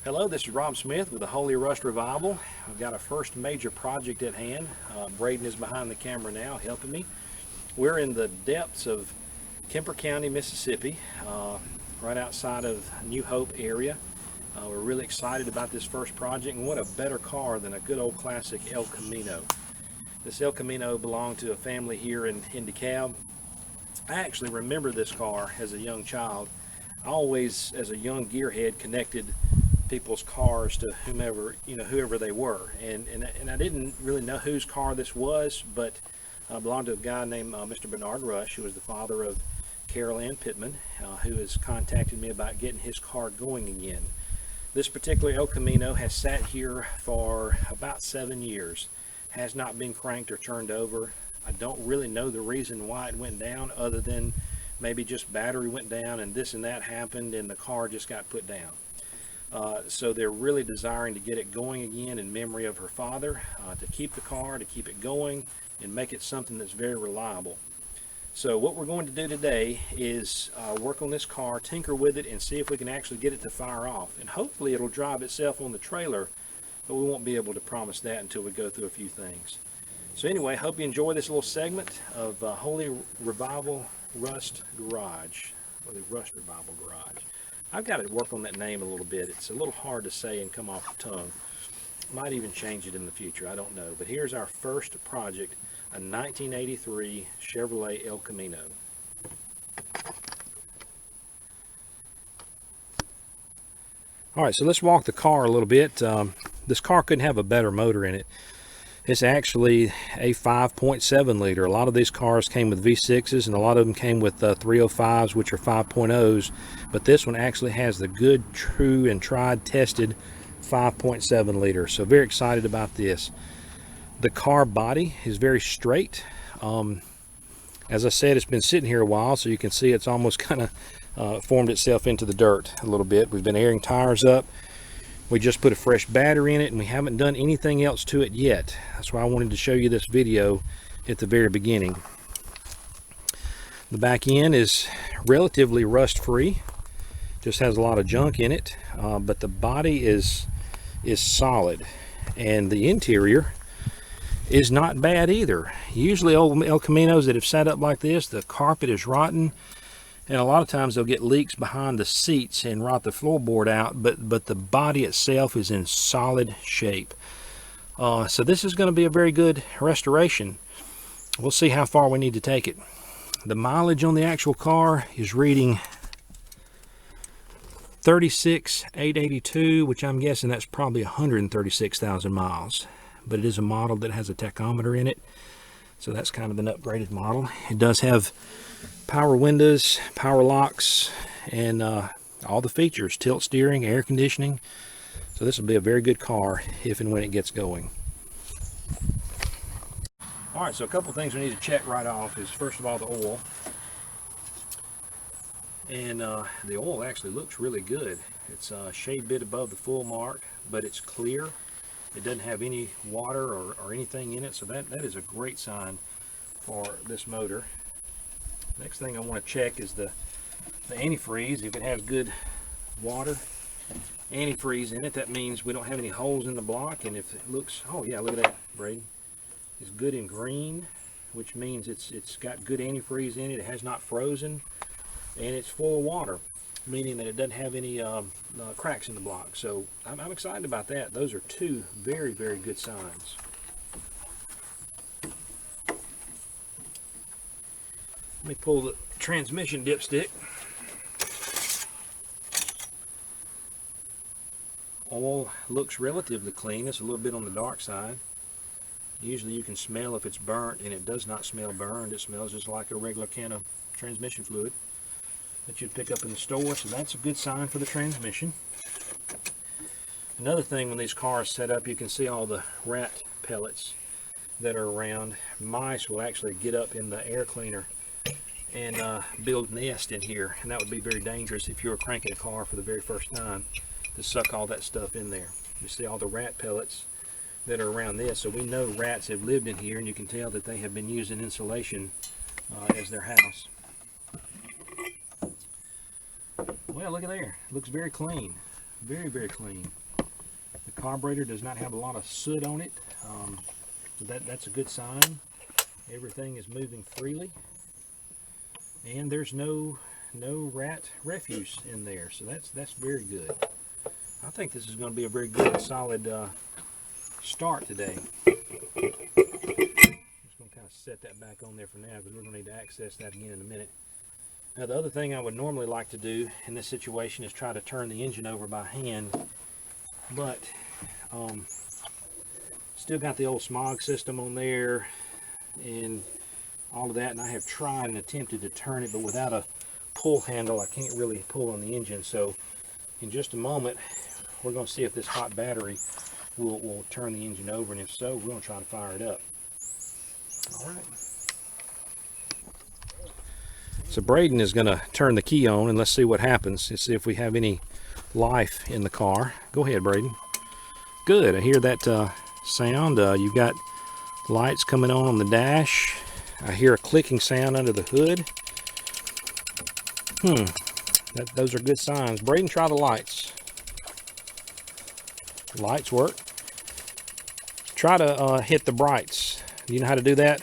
Hello, this is Rob Smith with the Holy Rust Revival. I've got a first major project at hand. Braden is behind the camera now helping me. We're in the depths of Kemper County, Mississippi, right outside of New Hope area. We're really excited about this first project, and what a better car than a good old classic El Camino. This El Camino belonged to a family here in DeKalb. I actually remember this car as a young child. I always, as a young gearhead, connected people's cars to whoever they were, and I didn't really know whose car this was, but belonged to a guy named Mr. Bernard Rush, who was the father of Carol Ann Pittman, who has contacted me about getting his car going again. This particular El Camino has sat here for about 7 years, has not been cranked or turned over. I don't really know the reason why it went down, other than maybe just battery went down and this and that happened and the car just got put down. So they're really desiring to get it going again in memory of her father, to keep the car, to keep it going, and make it something that's very reliable. So what we're going to do today is work on this car, tinker with it, and see if we can actually get it to fire off. And hopefully it'll drive itself on the trailer, but we won't be able to promise that until we go through a few things. So anyway, hope you enjoy this little segment of Holy Revival Rust Garage, or the Rust Revival Garage. I've got to work on that name a little bit. It's a little hard to say and come off the tongue. Might even change it in the future, I don't know. But here's our first project, a 1983 Chevrolet El Camino. All right, so let's walk the car a little bit. This car couldn't have a better motor in it. It's actually a 5.7 liter. A lot of these cars came with V6s, and a lot of them came with 305s, which are 5.0s. But this one actually has the good, true, and tried, tested 5.7 liter. So very excited about this. The car body is very straight. As I said, it's been sitting here a while, so you can see it's almost kind of formed itself into the dirt a little bit. We've been airing tires up. We just put a fresh battery in it, and we haven't done anything else to it yet. That's why I wanted to show you this video at the very beginning. The back end is relatively rust free, just has a lot of junk in it, but the body is solid, and the interior is not bad either. Usually old El Caminos that have sat up like this, the carpet is rotten, and a lot of times they'll get leaks behind the seats and rot the floorboard out, but the body itself is in solid shape. So this is going to be a very good restoration. We'll see how far we need to take it. The mileage on the actual car is reading 36,882, which I'm guessing that's probably 136,000 miles. But it is a model that has a tachometer in it, so that's kind of an upgraded model. It does have power windows, power locks, and all the features: tilt steering, air conditioning. So this will be a very good car if and when it gets going. All right, so a couple things we need to check right off is, first of all, the oil. And the oil actually looks really good. It's a shade bit above the full mark, but it's clear. It doesn't have any water or anything in it, so that is a great sign for this motor. Next thing I want to check is the antifreeze. If it has good water antifreeze in it, that means we don't have any holes in the block. And if it looks, oh yeah, look at that, Braden. It's good and green, which means it's got good antifreeze in it. It has not frozen, and it's full of water, meaning that it doesn't have any cracks in the block. So I'm excited about that. Those are two very, very good signs. Let me pull the transmission dipstick. Oil looks relatively clean. It's a little bit on the dark side. Usually you can smell if it's burnt, and it does not smell burned. It smells just like a regular can of transmission fluid that you'd pick up in the store, so that's a good sign for the transmission. Another thing, when these cars set up, you can see all the rat pellets that are around. Mice will actually get up in the air cleaner and build nest in here, and that would be very dangerous if you were cranking a car for the very first time, to suck all that stuff in there. You see all the rat pellets that are around this, so we know rats have lived in here, and you can tell that they have been using insulation as their house. Well, look at there. It looks very clean. very, very clean. The carburetor does not have a lot of soot on it, so that's a good sign. Everything is moving freely, and there's no rat refuse in there, so that's very good. I think this is going to be a very good, solid start today. I'm just going to kind of set that back on there for now because we're going to need to access that again in a minute. Now, the other thing I would normally like to do in this situation is try to turn the engine over by hand, but still got the old smog system on there and all of that, and I have tried and attempted to turn it, but without a pull handle I can't really pull on the engine. So in just a moment we're going to see if this hot battery will turn the engine over, and if so, we're going to try to fire it up. All right, so Braden is going to turn the key on and let's see what happens. Let's see if we have any life in the car. Go ahead, Braden. Good. I hear that sound. You've got lights coming on the dash. I hear a clicking sound under the hood. Those are good signs. Braden, try the lights. Lights work. Try to hit the brights. Do you know how to do that?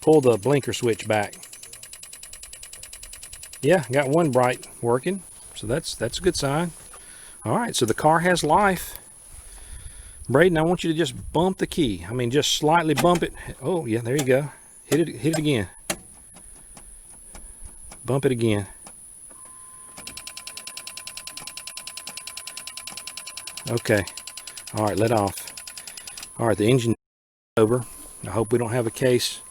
Pull the blinker switch back. Yeah, got one bright working, so that's a good sign. All right, so the car has life. Braden, I want you to just bump the key. I mean, just slightly bump it. Oh yeah, there you go. Hit it again. Bump it again. Okay. All right, let off. All right, the engine is over. I hope we don't have a case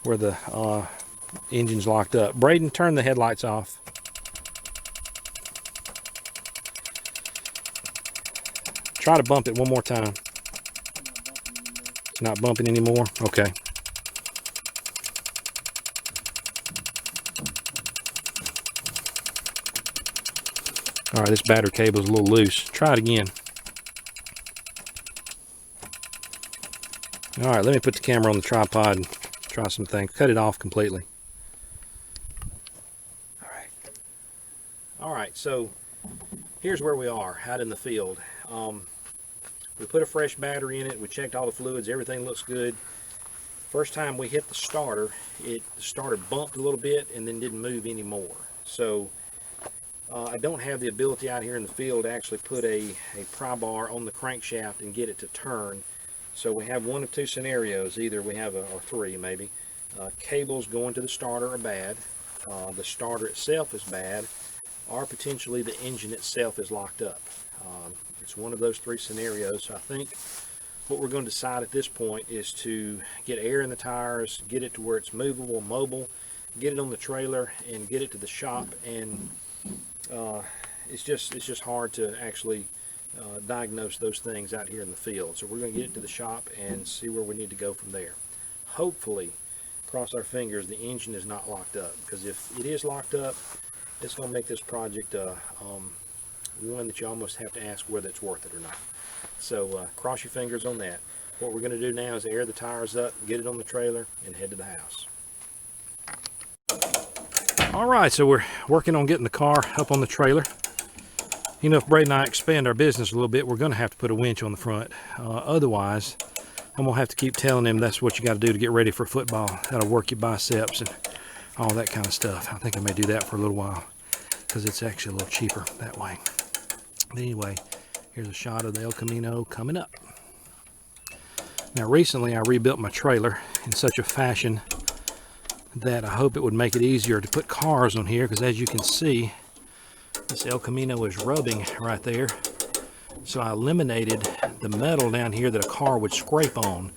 where the engine's locked up. Braden, turn the headlights off. Try to bump it one more time. It's not bumping anymore. Okay. All right, this battery cable is a little loose. Try it again. All right, let me put the camera on the tripod and try some things. Cut it off completely. All right, so here's where we are out in the field. We put a fresh battery in it. We checked all the fluids. Everything looks good. First time we hit the starter, the starter bumped a little bit and then didn't move anymore. So I don't have the ability out here in the field to actually put a pry bar on the crankshaft and get it to turn. So we have one of two scenarios. Either we have, or three maybe, cables going to the starter are bad, the starter itself is bad, or potentially the engine itself is locked up. It's one of those three scenarios. So I think what we're going to decide at this point is to get air in the tires, get it to where it's movable, mobile, get it on the trailer, and get it to the shop. And it's just hard to actually diagnose those things out here in the field. So we're going to get it to the shop and see where we need to go from there. Hopefully, cross our fingers, the engine is not locked up, because if it is locked up, it's going to make this project one that you almost have to ask whether it's worth it or not. So cross your fingers on that. What we're going to do now is air the tires up, get it on the trailer, and head to the house. All right, so we're working on getting the car up on the trailer. You know, if Brady and I expand our business a little bit, we're going to have to put a winch on the front. Otherwise, I'm going to have to keep telling him that's what you got to do to get ready for football. That'll work your biceps and all that kind of stuff. I think I may do that for a little while because it's actually a little cheaper that way. But anyway, here's a shot of the El Camino coming up. Now, recently I rebuilt my trailer in such a fashion that I hope it would make it easier to put cars on here, because as you can see, this El Camino is rubbing right there. So I eliminated the metal down here that a car would scrape on,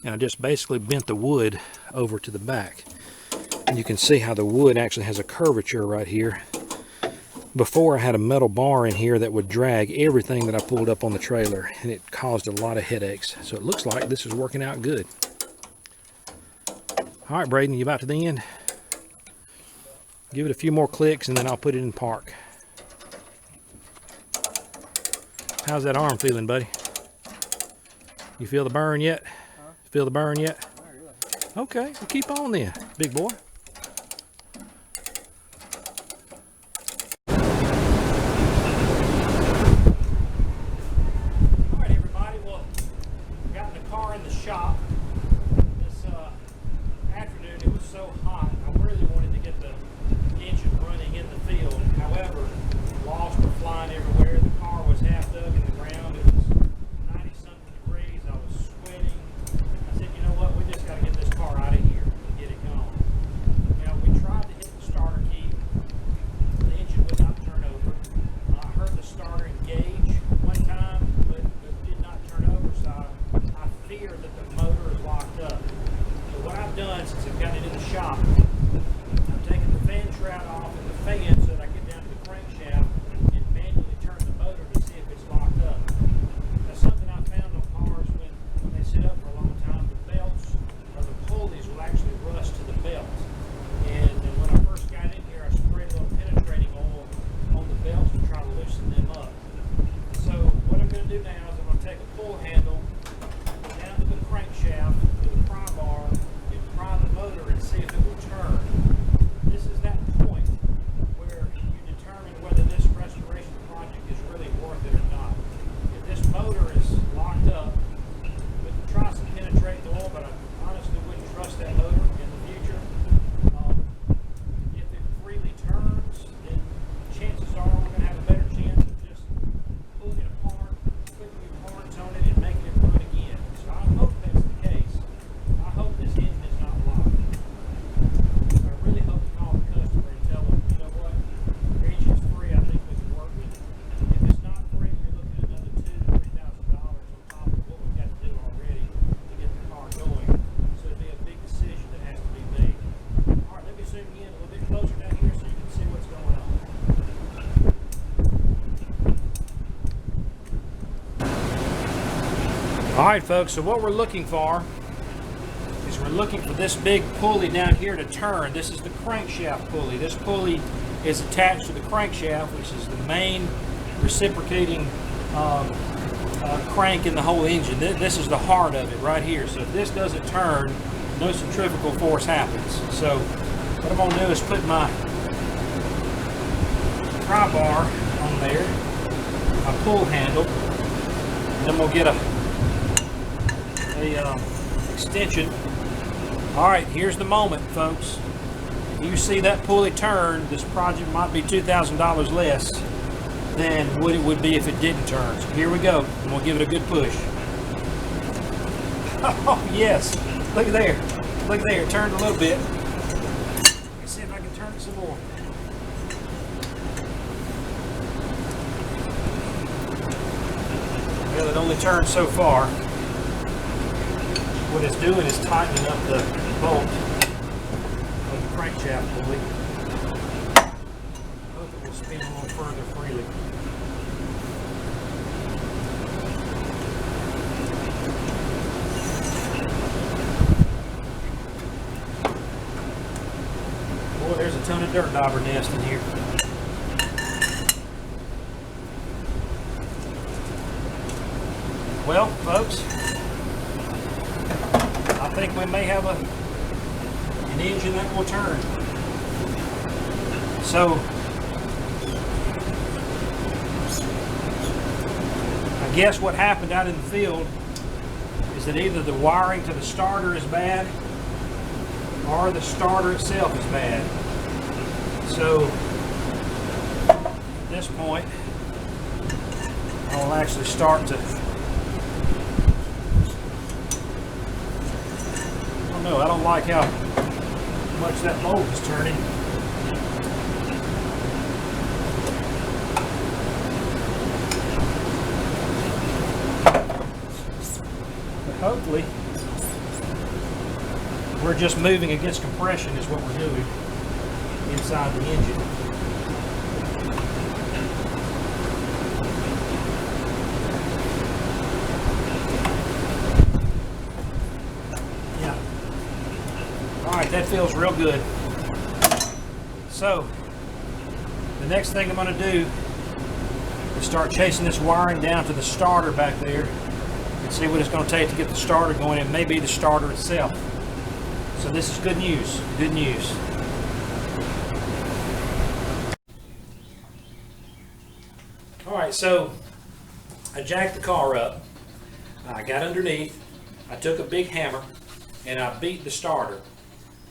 and I just basically bent the wood over to the back. And you can see how the wood actually has a curvature right here. Before, I had a metal bar in here that would drag everything that I pulled up on the trailer, and it caused a lot of headaches. So it looks like this is working out good. All right, Braden, you about to the end? Give it a few more clicks and then I'll put it in park. How's that arm feeling, buddy? You feel the burn yet? Huh? Feel the burn yet? Not really. Okay, well, keep on then, big boy. All right, folks, so what we're looking for is we're looking for this big pulley down here to turn. This is the crankshaft pulley. This pulley is attached to the crankshaft, which is the main reciprocating crank in the whole engine. This is the heart of it right here. So if this doesn't turn, no centrifugal force happens. So what I'm gonna do is put my pry bar on there, my pull handle, and I'm gonna get a extension. All right, here's the moment, folks. You see that pulley turn, this project might be $2,000 less than what it would be if it didn't turn. So here we go. I'm gonna give it a good push. Oh yes, look at there. Look at there, it turned a little bit. Let's see if I can turn it some more. Well, it only turned so far. What it's doing is tightening up the bolt of the crankshaft pulley. Hope it will spin a little further freely. Boy, there's a ton of dirt dauber nest in here. Well, folks, I think we may have an engine that will turn. So I guess what happened out in the field is that either the wiring to the starter is bad or the starter itself is bad. So at this point, I will actually start to, no, I don't like how much that bolt is turning. But hopefully, we're just moving against compression is what we're doing inside the engine. That feels real good. So the next thing I'm going to do is start chasing this wiring down to the starter back there and see what it's going to take to get the starter going. It may be the starter itself. So this is good news. Good news. All right, so I jacked the car up. I got underneath. I took a big hammer and I beat the starter.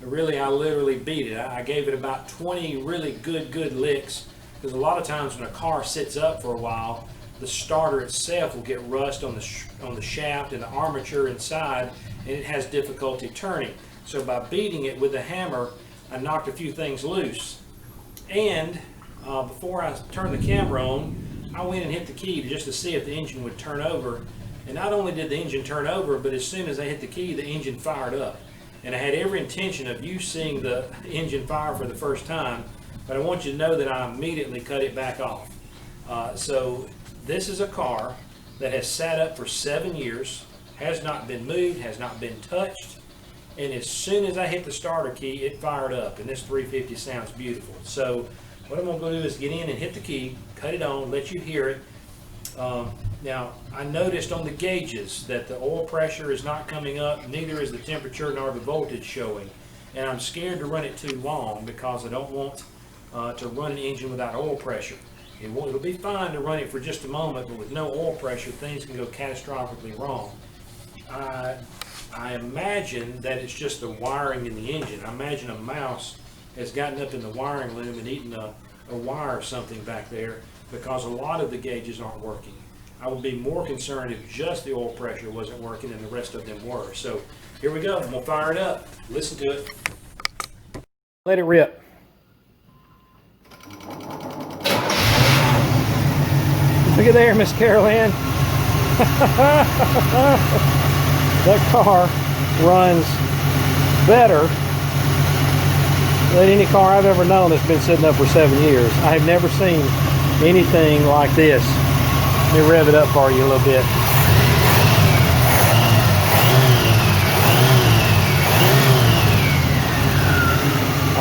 Really, I literally beat it. I gave it about 20 really good licks, because a lot of times when a car sits up for a while, the starter itself will get rust on the shaft and the armature inside, and it has difficulty turning. So by beating it with a hammer, I knocked a few things loose. And before I turned the camera on, I went and hit the key just to see if the engine would turn over. And not only did the engine turn over, but as soon as I hit the key, the engine fired up. And I had every intention of you seeing the engine fire for the first time, but I want you to know that I immediately cut it back off. So this is a car that has sat up for 7 years, has not been moved, has not been touched, and as soon as I hit the starter key, it fired up, and this 350 sounds beautiful. So what I'm going to do is get in and hit the key, cut it on, let you hear it. Now, I noticed on the gauges that the oil pressure is not coming up, neither is the temperature nor the voltage showing. And I'm scared to run it too long because I don't want to run an engine without oil pressure. It'll be fine to run it for just a moment, but with no oil pressure, things can go catastrophically wrong. I imagine that it's just the wiring in the engine. I imagine a mouse has gotten up in the wiring loom and eaten a wire or something back there, because a lot of the gauges aren't working. I would be more concerned if just the oil pressure wasn't working and the rest of them were. So here we go. I'm gonna fire it up. Listen to it. Let it rip. Look at there, Miss Carol Ann. That car runs better than any car I've ever known that's been sitting up for 7 years. I have never seen anything like this. Let me rev it up for you a little bit.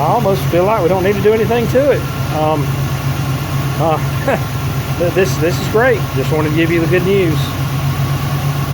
almost feel like we don't need to do anything to it. This is great. Just wanted to give you the good news.